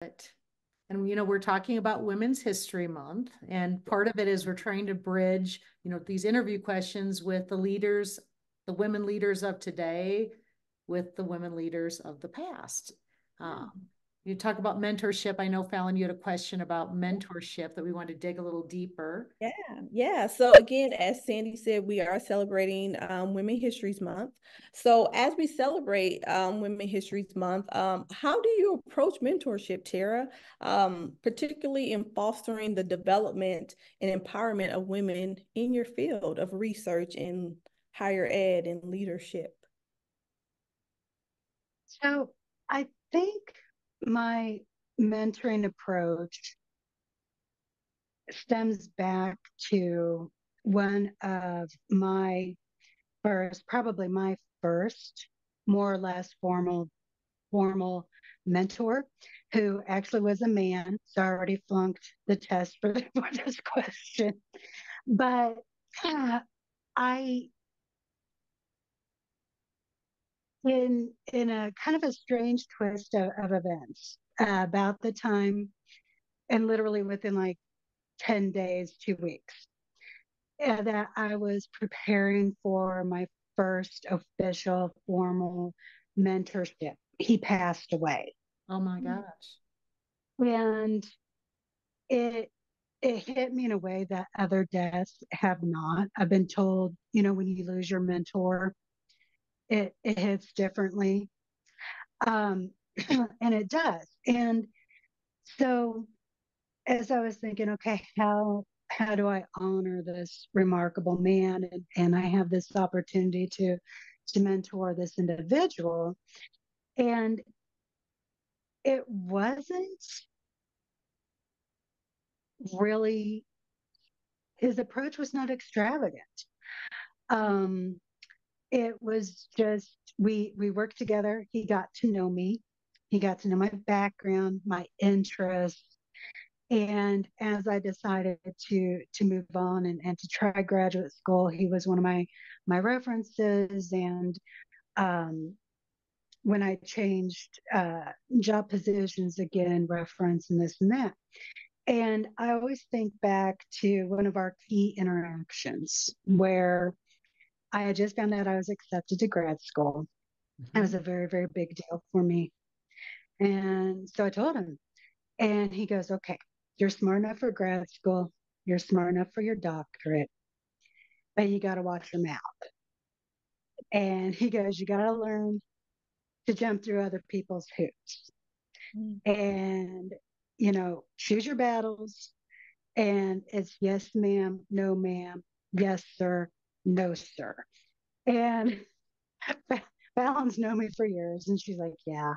it. And, we're talking about Women's History Month. And part of it is we're trying to bridge, these interview questions with the leaders, the women leaders of today with the women leaders of the past. You talk about mentorship. I know, Fallon, you had a question about mentorship that we want to dig a little deeper. Yeah, yeah. So again, as Sandy said, we are celebrating Women Histories Month. So as we celebrate Women Histories Month, how do you approach mentorship, Tara, particularly in fostering the development and empowerment of women in your field of research in higher ed and leadership? So I think my mentoring approach stems back to one of my probably my first more or less formal mentor, who actually was a man. So I already flunked the test for, for this question. But I in a kind of a strange twist of events, about the time, and literally within like 10 days, 2 weeks, that I was preparing for my first official formal mentorship, he passed away. Oh my gosh. And it it hit me in a way that other deaths have not. I've been told, when you lose your mentor, it hits differently. Um, and it does. And so as I was thinking, okay, how do I honor this remarkable man, and I have this opportunity to mentor this individual. And it wasn't really, his approach was not extravagant. Um, it was just, we worked together. He got to know me. He got to know my background, my interests. And as I decided to move on and to try graduate school, he was one of my references. And um, when I changed job positions again, reference and this and that. And I always think back to one of our key interactions where I had just found out I was accepted to grad school. It was a very, very big deal for me. And so I told him, and he goes, okay, you're smart enough for grad school. You're smart enough for your doctorate, but you got to watch your mouth. And he goes, you got to learn to jump through other people's hoops Mm. and, choose your battles. And it's yes, ma'am, no, ma'am, yes, sir, no, sir. And Fallon's known me for years, and she's like, yeah.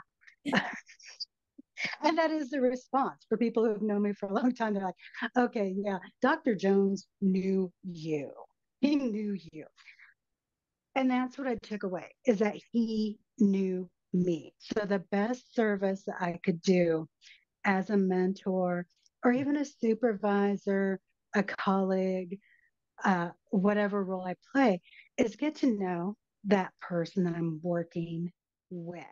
And that is the response for people who have known me for a long time. They're like, okay, yeah, Dr. Jones knew you. He knew you. And that's what I took away, is that he knew me. So the best service that I could do as a mentor or even a supervisor, a colleague, whatever role I play, is get to know that person that I'm working with.